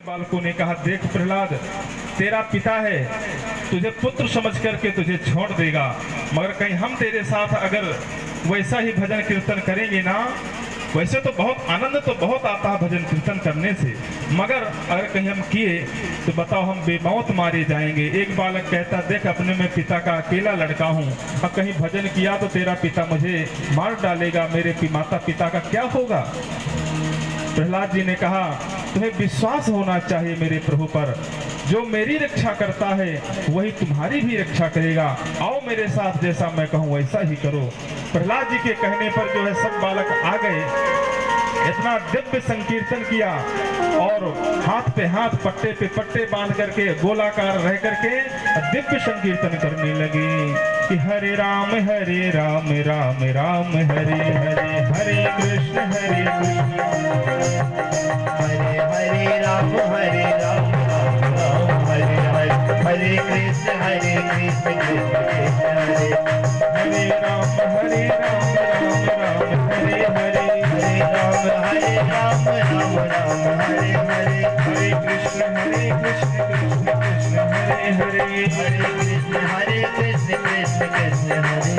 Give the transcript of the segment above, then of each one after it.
बालकों ने कहा, देख प्रहलाद, तेरा पिता है, तुझे पुत्र समझ करके तुझे छोड़ देगा, मगर कहीं हम तेरे साथ अगर वैसा ही भजन कीर्तन करेंगे ना, वैसे तो बहुत आनंद तो बहुत आता है भजन कीर्तन करने से, मगर अगर कहीं हम किए तो बताओ हम बेमौत मारे जाएंगे। एक बालक कहता, देख अपने में पिता का अकेला लड़का हूँ, अब कहीं भजन किया तो तेरा पिता मुझे मार डालेगा, मेरे माता पिता का क्या होगा। प्रहलाद जी ने कहा, तुम्हें विश्वास होना चाहिए मेरे प्रभु पर, जो मेरी रक्षा करता है वही तुम्हारी भी रक्षा करेगा, आओ मेरे साथ, जैसा मैं कहूँ वैसा ही करो। प्रहलाद जी के कहने पर जो है सब बालक आ गए, इतना दिव्य संकीर्तन किया और हाथ पे हाथ पट्टे पे पट्टे बांध करके गोलाकार रह करके दिव्य संकीर्तन करने लगे कि हरे राम राम राम हरे हरे, हरे कृष्ण हरे हरे राम राम राम हरे हरे, हरे कृष्ण कृष्ण कृष्ण हरे हरे राम राम राम हरे हरे, हरे राम राम राम हरे हरे, हरे कृष्ण कृष्ण कृष्ण हरे हरे, हरे कृष्ण कृष्ण हरे।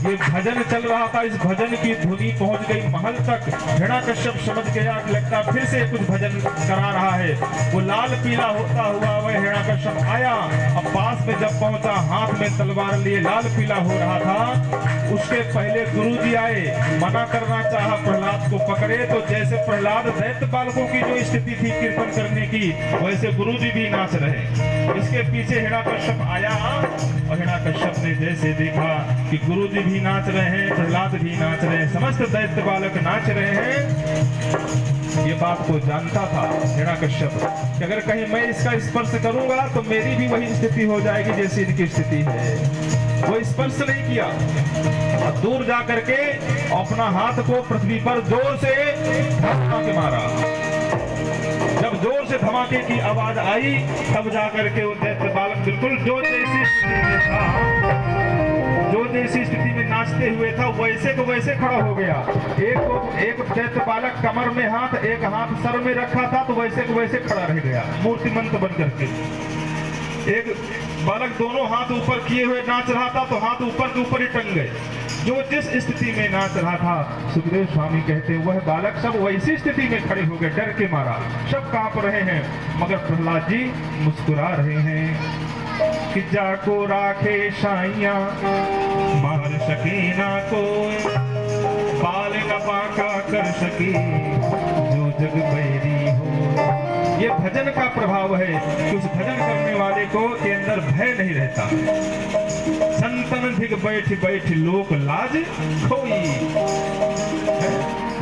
ये भजन चल रहा था, इस भजन की धुनी पहुंच गई महल तक। हिरण्यकश्यप समझ गया कि लगता फिर से कुछ भजन करा रहा है। वो लाल पीला होता हुआ वह हिरण्यकश्यप आया, अब पास में जब पहुंचा हाथ में तलवार लिए लाल पीला हो रहा था। उसके पहले गुरुजी आए, मना करना चाहा प्रहलाद को पकड़े, तो जैसे प्रहलाद दैत्य बालकों की जो स्थिति थी कीर्तन करने की, वैसे गुरुजी भी नाच रहे। इसके पीछे हिरण्यकश्यप आया और हिरण्यकश्यप ने जैसे देखा कि गुरुजी भी नाच रहे हैं, प्रहलाद भी नाच रहे हैं, समस्त दैत्य बालक नाच रहे हैं, ये बात को जानता था हिरण्यकश्यप कि अगर कहीं मैं इसका स्पर्श करूंगा तो मेरी भी वही स्थिति हो जाएगी जैसी इनकी स्थिति है। वो स्पर्श नहीं किया और दूर जा करके अपना हाथ को पृथ्वी पर जोर से धक्का के मारा। जब जोर से धमाके की आवाज आई तब जाकर के वो दैत्य बालक बिल्कुल जो जैसी स्थिति में था, जो जैसी स्थिति में नाचते हुए था, वैसे को वैसे खड़ा हो गया। एक दैत्य बालक कमर में हाथ, एक हाथ सर में रखा था, तो वैसे को वैसे खड़ा रह गया मूर्तिमंत बन करके। एक बालक दोनों हाथ ऊपर किए हुए नाच रहा था, तो हाथ ऊपर के ऊपर ही टंग गए। जो जिस स्थिति में नाच रहा था, सुखदेव स्वामी कहते हैं वह बालक सब वैसी स्थिति में खड़े हो गए, डर के मारा, सब कांप रहे हैं, मगर प्रहलाद जी मुस्कुरा रहे हैं कि जाको राखे साइया मार सके ना कोई, बाल न बांका कर सके जो जग बैरी हो। ये भजन का प्रभाव है कि उस भजन करने वाले को के अंदर भय नहीं रहता। संतन धिक बैठ बैठ लोक लाज खोई,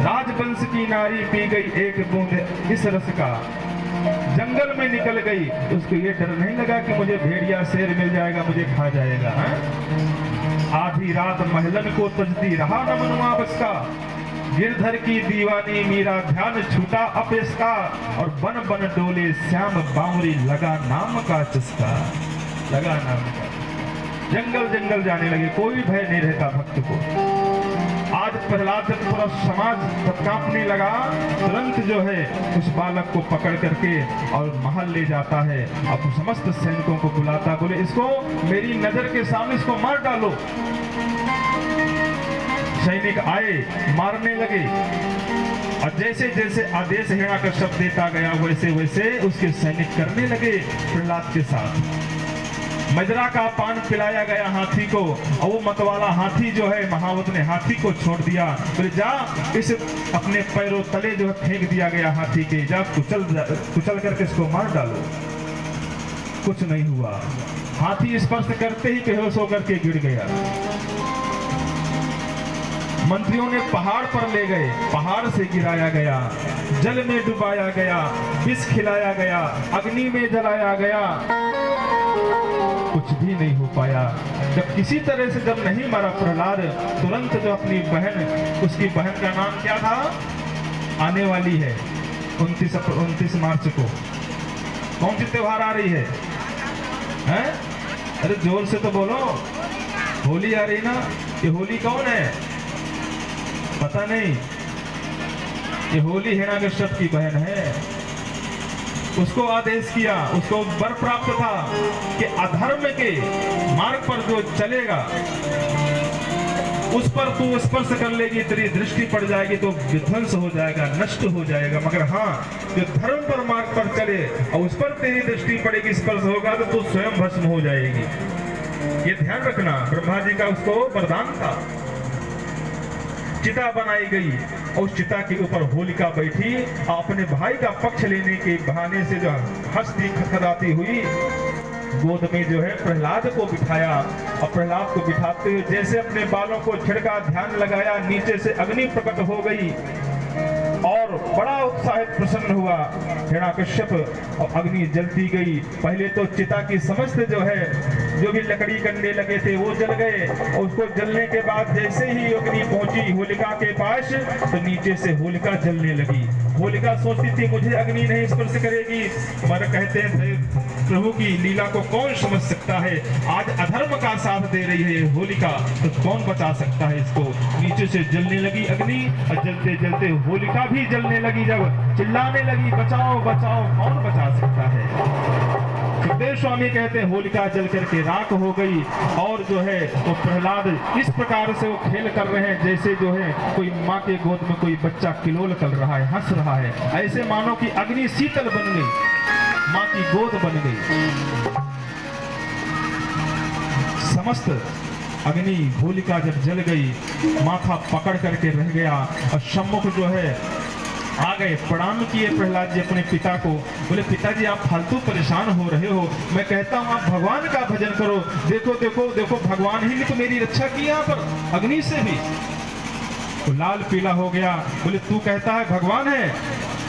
राजवंश की नारी पी गई एक बूंद इस रस का, जंगल में निकल गई, उसको ये डर नहीं लगा कि मुझे भेड़िया शेर मिल जाएगा, मुझे खा जाएगा। आधी रात महलन को तजती रहा न मनुआ बस का, गिरधर की दीवानी मीरा ध्यान छूटा अपेस का, और बन बन डोले श्याम बावरी लगा नाम का चस्का, लगा नाम का। जंगल जंगल जाने लगे, कोई भय नहीं रहता भक्त को। आज प्रहलाद जब पूरा समाज कांपने लगा, तुरंत जो है उस बालक को पकड़ करके और महल ले जाता है। अब समस्त सैनिकों को बुलाता, बोले इसको मेरी नजर के सामने इसको मार डालो। सैनिक आए, मारने लगे, और जैसे जैसे आदेश हिरण्यकश्यप देता गया वैसे वैसे उसके सैनिक करने लगे प्रहलाद के साथ। मजरा का पान पिलाया गया हाथी को, और वो मतवाला हाथी जो है महावत ने हाथी को छोड़ दिया, बोले जा इस अपने पैरों तले जो है फेंक दिया गया हाथी के, जा कुचल करके इसको मार डालो। कुछ नहीं हुआ, हाथी स्पर्श करते ही बेहोश होकर के गिर गया। मंत्रियों ने पहाड़ पर ले गए, पहाड़ से गिराया गया, जल में डुबाया गया, विष खिलाया गया, अग्नि में जलाया गया, कुछ भी नहीं हो पाया। जब किसी तरह से जब नहीं मरा प्रहलाद, तुरंत जो अपनी बहन, उसकी बहन का नाम क्या था, आने वाली है 29 मार्च को, कौन सी त्योहार आ रही है? अरे जोर से तो बोलो, होली आ रही ना। ये होली कौन है पता नहीं, ये होली हिरण्यकश्यप की बहन है। उसको आदेश किया, उसको वर प्राप्त था कि अधर्म के मार्ग पर जो चलेगा उस पर तू स्पर्श कर लेगी, तेरी दृष्टि पड़ जाएगी तो विध्वंस हो जाएगा, नष्ट हो जाएगा। मगर हाँ, जो धर्म पर मार्ग पर चले और उस पर तेरी दृष्टि पड़ेगी, स्पर्श होगा तो तू स्वयं भस्म हो जाएगी। ये ध्यान रखना, ब्रह्मा जी का उसको वरदान था। चिता बनाई गई और उस चिता के ऊपर होलिका बैठी और अपने भाई का पक्ष लेने के बहाने से जो हंसती खटखटाती हुई गोद में जो है प्रहलाद को बिठाया और प्रहलाद को बिठाते हुए जैसे अपने बालों को छिड़का, ध्यान लगाया, नीचे से अग्नि प्रकट हो गई और बड़ा उत्साहित प्रसन्न हुआ हिरण्यकश्यप और अग्नि जलती गई। पहले तो चिता की समस्त जो है जो भी लकड़ी कंडे लगे थे वो जल गए और उसको जलने के बाद जैसे ही अग्नि पहुंची होलिका के पास तो नीचे से होलिका जलने लगी। होलिका सोचती थी मुझे अग्नि नहीं स्पर्श करेगी, मगर कहते हैं प्रभु की लीला को कौन समझ सकता है। आज अधर्म का साथ दे रही है होलिका, तो कौन बचा सकता है इसको। नीचे से जलने लगी अग्नि और जलते जलते होलिका भी जलने लगी। जब चिल्लाने लगी बचाओ बचाओ, कौन बचा सकता है। सुखदेव स्वामी कहते हैं होलिका जल करके राख हो गई और जो है तो प्रहलाद इस प्रकार से वो खेल कर रहे हैं जैसे जो है कोई माँ के गोद में कोई बच्चा किलोल कर रहा है, हंस रहा है। ऐसे मानो कि अग्नि शीतल बन गई, माँ की गोद बन गई। समस्त अग्नि होलिका जब जल गई, माथा पकड़ करके रह गया और सम्मुख जो है आ गए, प्रणाम किए प्रहलाद जी अपने पिता को। बोले पिताजी आप फालतू परेशान हो रहे हो, मैं कहता हूँ आप भगवान का भजन करो। देखो देखो देखो भगवान ही ने तो मेरी रक्षा की यहाँ पर अग्नि से भी। तो लाल पीला हो गया। बोले तू कहता है भगवान है,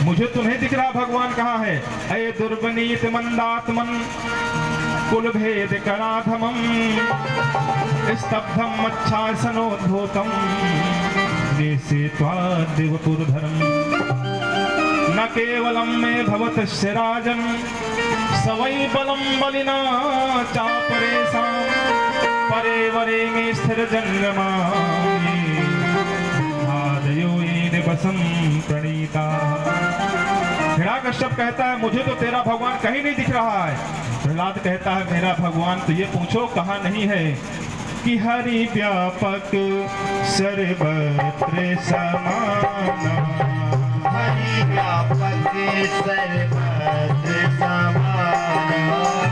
मुझे तो नहीं दिख रहा भगवान कहाँ है। अये दुर्बनीत मंदात्मन कुल भेद कराधमम स्तब्धम अच्छासनोद्भूतम देवपुरधरम न केवलम में भवत राजन सवै बलम बलिना चापरेशा परे वरे में स्थिर जंगमामि आदयोइन बसम प्रणीता। हिरण्यकश्यप कहता है मुझे तो तेरा भगवान कहीं नहीं दिख रहा है। प्रहलाद कहता है मेरा भगवान तो ये पूछो कहाँ नहीं है कि हरि व्यापक सर्वत्र समान, हरि व्यापक सर्वत्र समान,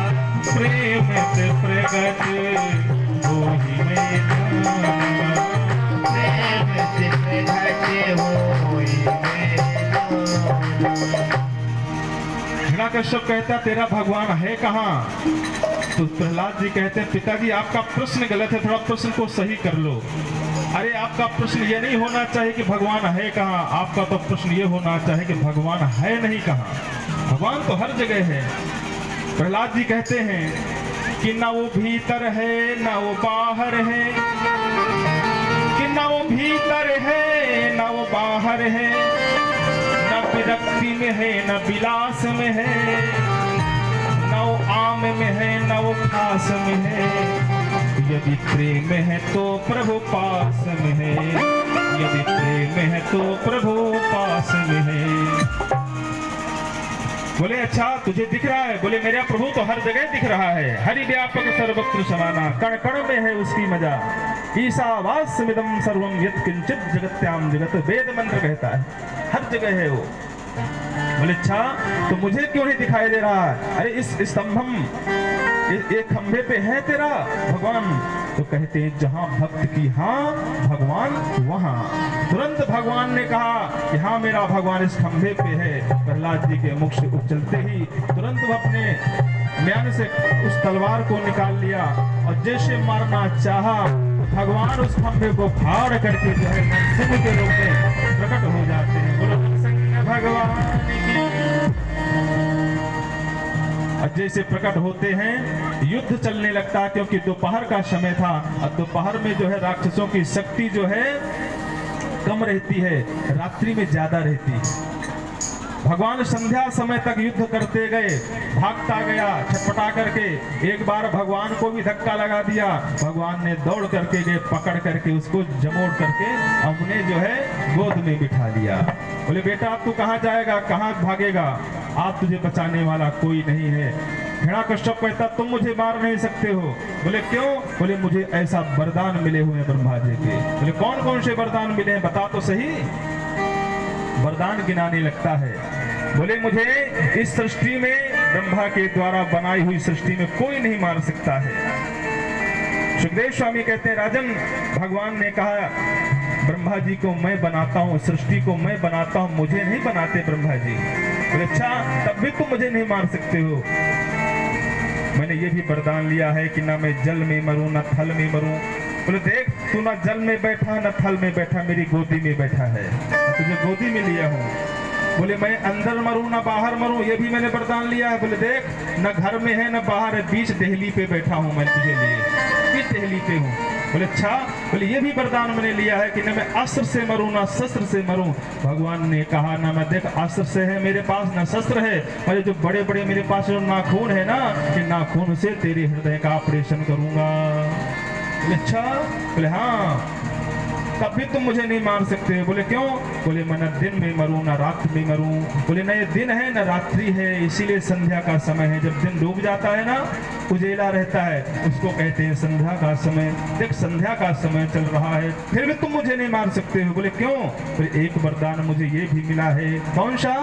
प्रेम से प्रगट होहि में जान, प्रेम से प्रगट होहि में जान। हिरण्यकश्यप कहता तेरा भगवान है कहाँ। तो प्रहलाद जी कहते हैं पिताजी आपका प्रश्न गलत है, थोड़ा प्रश्न को सही कर लो। अरे आपका प्रश्न ये नहीं होना चाहिए कि भगवान है कहाँ, आपका तो प्रश्न ये होना चाहिए कि भगवान है नहीं कहाँ। भगवान तो हर जगह है। प्रहलाद जी कहते हैं कि ना वो भीतर है ना वो बाहर है, कि ना वो भीतर है ना वो बाहर है, न विरक्ति में है न विलास में है, न वो आम में है न वो खास में है। यदि प्रेम है तो प्रभु पास में है, यदि प्रेम है तो प्रभु पास में है। बोले अच्छा तुझे दिख रहा है। बोले मेरा प्रभु तो हर जगह दिख रहा है। हरि व्यापक सर्वत्र समाना, कण कण में है उसकी मजा। ईशावास्यमिदं सर्वं यत् किंचित जगत्याम जगत, वेद मंत्र कहता है हर जगह है वो। बोले अच्छा तो मुझे क्यों नहीं दिखाई दे रहा। अरे इस स्तंभम एक खंभे पे है तेरा भगवान। तो कहते हैं जहां भक्त की हाँ भगवान वहां। तुरंत भगवान ने कहा कि हाँ मेरा भगवान इस खंभे पे है। प्रहलाद जी के मुख से उछलते ही तुरंत वो अपने म्यान से उस तलवार को निकाल लिया और जैसे मारना चाहा भगवान उस खंभे को फाड़ करके जो है नरसिंह के रूप में प्रकट हो जाते हैं। बोलो नरसिंह भगवान की। और जैसे प्रकट होते हैं युद्ध चलने लगता, क्योंकि दोपहर का समय था और दोपहर में जो है राक्षसों की शक्ति जो है कम रहती है, रात्रि में ज्यादा रहती है। भगवान संध्या समय तक युद्ध करते गए, भागता गया छटपटा करके। एक बार भगवान को भी धक्का लगा दिया। भगवान ने दौड़ करके गए, पकड़ करके उसको जमोड़ करके अपने जो है गोद में बिठा लिया। बोले बेटा अब तू कहाँ जाएगा, कहाँ भागेगा। आप तुझे बचाने वाला कोई नहीं है। हिरण्यकश्यप कहता तुम मुझे मार नहीं सकते हो। बोले क्यों? बोले मुझे ऐसा वरदान मिले हुए हैं ब्रह्मा जी के। बोले कौन कौन से वरदान मिले हैं बता तो सही। वरदान गिनाने लगता है। बोले मुझे इस सृष्टि में ब्रह्मा के द्वारा बनाई हुई सृष्टि में कोई नहीं मार सकता है। सुखदेव स्वामी कहते हैं राजन, भगवान ने कहा ब्रह्मा जी को मैं बनाता हूँ, सृष्टि को मैं बनाता हूँ, मुझे नहीं बनाते ब्रह्मा जी। बोले अच्छा, तब भी तुम मुझे नहीं मार सकते हो। मैंने ये भी वरदान लिया है कि ना मैं जल में मरूं ना थल में मरूं। बोले देख, तू ना जल में बैठा ना थल में बैठा, मेरी गोदी में बैठा है, तुझे गोदी में लिया हूँ। बोले मैं अंदर मरूं ना बाहर मरूं, ये भी मैंने वरदान लिया है। बोले देख, न घर में है न बाहर है, बीच देहली पे बैठा हूं मैं तुझे लिए, बीच देहली पे हूं। बोले अच्छा। बोले ये भी वरदान मैंने लिया है कि न मैं अस्त्र से मरूं ना शस्त्र से मरूं। भगवान ने कहा ना मैं देख अस्त्र से है मेरे पास ना शस्त्र है, और जो बड़े बड़े मेरे पास जो नाखून है ना, कि नाखून से तेरे हृदय का ऑपरेशन करूंगा। बोले अच्छा। बोले हाँ, तब भी तुम मुझे नहीं मार सकते। बोले क्यों? बोले मैं न दिन में मरूं ना रात में मरूं। बोले न ये दिन है न रात्रि है, इसीलिए संध्या का समय है। जब दिन डूब जाता है ना, उजेला रहता है, उसको कहते हैं संध्या का समय। देख संध्या का समय चल रहा है, फिर भी तुम मुझे नहीं मार सकते हो। बोले क्यों? बोले एक वरदान मुझे ये भी मिला है। कौन सा?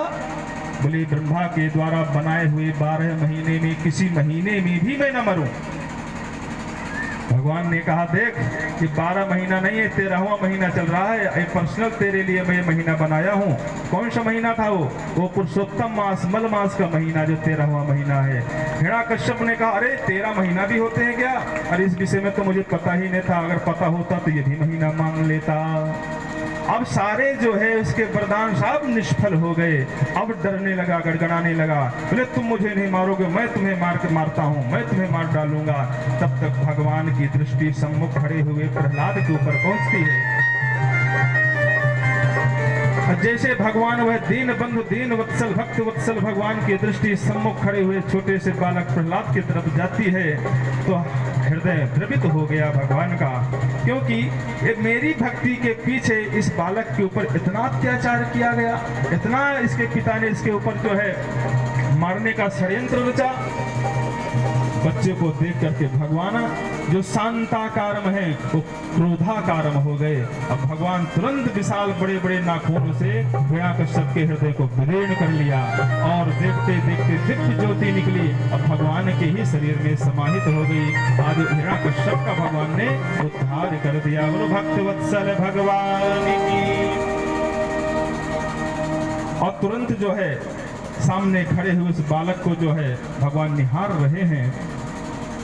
बोले ब्रह्मा के द्वारा बनाए हुए 12 महीने में किसी महीने में भी मैं न मरूं। भगवान ने कहा देख, ये 12 महीना नहीं है, 13वां महीना चल रहा है। ये पर्सनल तेरे लिए मैं ये महीना बनाया हूँ। कौन सा महीना था वो पुरुषोत्तम मास, मल मास का महीना, जो 13वां महीना है। हिरण्यकश्यप ने कहा अरे 13 महीना भी होते हैं क्या? अरे इस विषय में तो मुझे पता ही नहीं था, अगर पता होता तो ये भी महीना मांग लेता। अब सारे जो है उसके वरदान सब निष्फल हो गए। अब डरने लगा, गड़गड़ाने लगा। बोले तुम मुझे नहीं मारोगे, मैं तुम्हें मारता हूँ, मैं तुम्हें मार डालूंगा। तब तक भगवान की दृष्टि सम्मुख खड़े हुए प्रहलाद के ऊपर पहुंचती है। जैसे भगवान वह दीन बंधु दीन वत्सल भक्त वत्सल भगवान की दृष्टि सम्मुख खड़े हुए छोटे से बालक प्रहलाद की तरफ जाती है, तो हृदय द्रवित हो गया भगवान का। क्योंकि ये मेरी भक्ति के पीछे इस बालक के ऊपर इतना अत्याचार किया गया, इतना इसके पिता ने इसके ऊपर जो है मारने का षड्यंत्र रचा। बच्चे को देख करके भगवान जो शांताकारम है वो क्रोधाकारम हो गए। अब भगवान तुरंत विशाल बड़े बड़े नाखूनों से हिरण्यकश्यप के हृदय को विलीन कर लिया, और देखते देखते दिव्य ज्योति निकली, अब भगवान के ही शरीर में समाहित हो गई। आज हिरण्यकश्यप का भगवान ने उद्धार कर दिया। बोलो भक्त वत्सल भगवान की। और तुरंत जो है सामने खड़े हुए उस बालक को जो है भगवान निहार रहे हैं।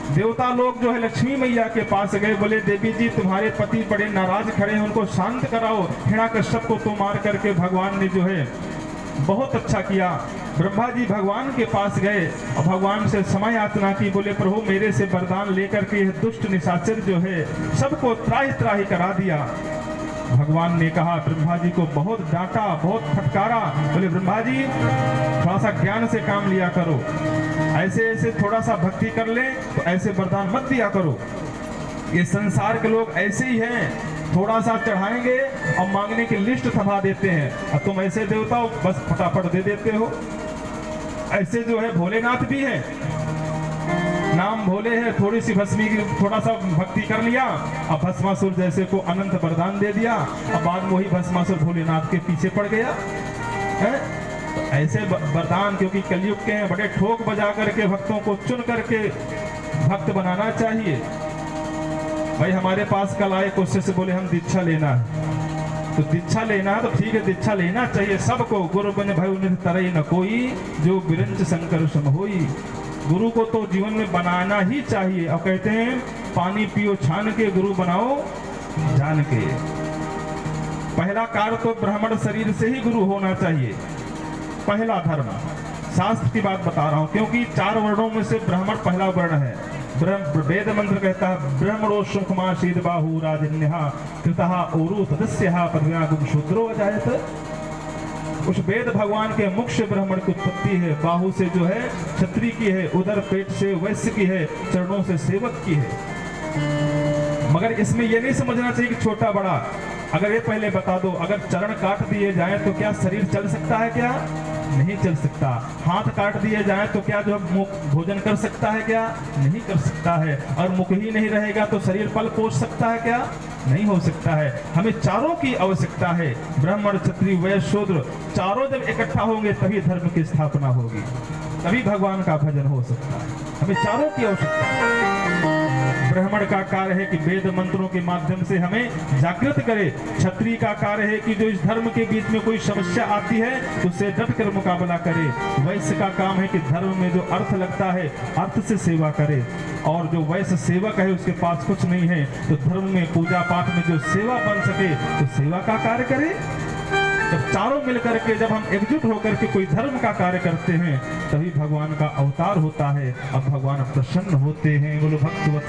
देवता लोग जो है लक्ष्मी मैया के पास गए, बोले देवी जी तुम्हारे पति बड़े नाराज खड़े हैं, उनको शांत कराओ। हिरण्यकश्यप को तो मार करके भगवान ने जो है बहुत अच्छा किया। ब्रह्मा जी भगवान के पास गए और भगवान से क्षमा याचना की। बोले प्रभु मेरे से वरदान लेकर के यह दुष्ट निशाचर जो है सबको त्राही त्राही करा दिया। भगवान ने कहा, ब्रह्मा जी को बहुत डांटा, बहुत फटकारा। बोले ब्रह्मा जी थोड़ा सा ज्ञान से काम लिया करो, ऐसे ऐसे थोड़ा सा भक्ति कर ले तो ऐसे वरदान मत दिया करो। ये संसार के लोग ऐसे ही हैं, थोड़ा सा चढ़ाएंगे और मांगने की लिस्ट थमा देते हैं, और तुम ऐसे देवता हो बस फटाफट दे देते हो। ऐसे जो है भोलेनाथ भी हैं, नाम भोले है, थोड़ी सी भस्मी की थोड़ा सा भक्ति कर लिया, अब भस्मासुर जैसे को अनंत वरदान दे दिया, अब बाद में वही भस्मासुर भोलेनाथ के पीछे पड़ गया है। तो ऐसे वरदान क्योंकि कलयुग के हैं, बड़े ठोक बजा करके भक्तों को चुन करके भक्त बनाना चाहिए। भाई हमारे पास कल आए क्वेश्चन से बोले हम दीक्षा लेना है, तो दीक्षा लेना है तो ठीक है, दीक्षा लेना चाहिए सबको। गुरु बन भय उन्हें तरई न कोई, जो बिरंच शंकर सम होई। गुरु को तो जीवन में बनाना ही चाहिए। और कहते हैं पानी पियो छान के, गुरु बनाओ जान के। पहला कार्य तो ब्राह्मण शरीर से ही गुरु होना चाहिए, पहला धर्म। शास्त्र की बात बता रहा हूं, क्योंकि 4 वर्णों में से ब्राह्मण पहला वर्ण है। वेद मंत्र कहता है ब्रह्मणो सुखमा शीद बाहु राजन्यः कृतः औरु तदस्यः पद्म्यागुम शूद्रो अजायत। उस वेद भगवान के मुख्य ब्राह्मण की उत्पत्ति है, बाहु से जो है क्षत्रिय की है, उधर पेट से वैश्य की है, चरणों से सेवक की है। मगर इसमें यह नहीं समझना चाहिए कि छोटा बड़ा। अगर ये पहले बता दो, अगर चरण काट दिए जाएं तो क्या शरीर चल सकता है? क्या नहीं चल सकता। हाथ काट दिए जाए तो क्या जो मुख भोजन कर सकता है? क्या नहीं कर सकता है। और मुख ही नहीं रहेगा तो शरीर पल पोष सकता है? क्या नहीं हो सकता है। हमें चारों की आवश्यकता है। ब्राह्मण, क्षत्रिय, वैश्य, शूद्र चारों जब इकट्ठा होंगे तभी धर्म की स्थापना होगी, तभी भगवान का भजन हो सकता है। हमें चारों की आवश्यकता है। ब्राह्मण का कार्य है कि वेद मंत्रों के माध्यम से हमें जागृत करे। क्षत्रिय का कार्य है कि जो इस धर्म के बीच में कोई समस्या आती है उससे डट कर मुकाबला करे। वैश्य का काम है कि धर्म में जो अर्थ लगता है अर्थ से सेवा करे। और जो वैश्य सेवक है उसके पास कुछ नहीं है तो धर्म में पूजा पाठ में जो सेवा बन सके तो सेवा का कार्य करे। जब चारों मिलकर के जब हम एकजुट होकर के कोई धर्म का कार्य करते हैं तभी भगवान का अवतार होता है। अब भगवान प्रसन्न होते हैं। बोलो भक्त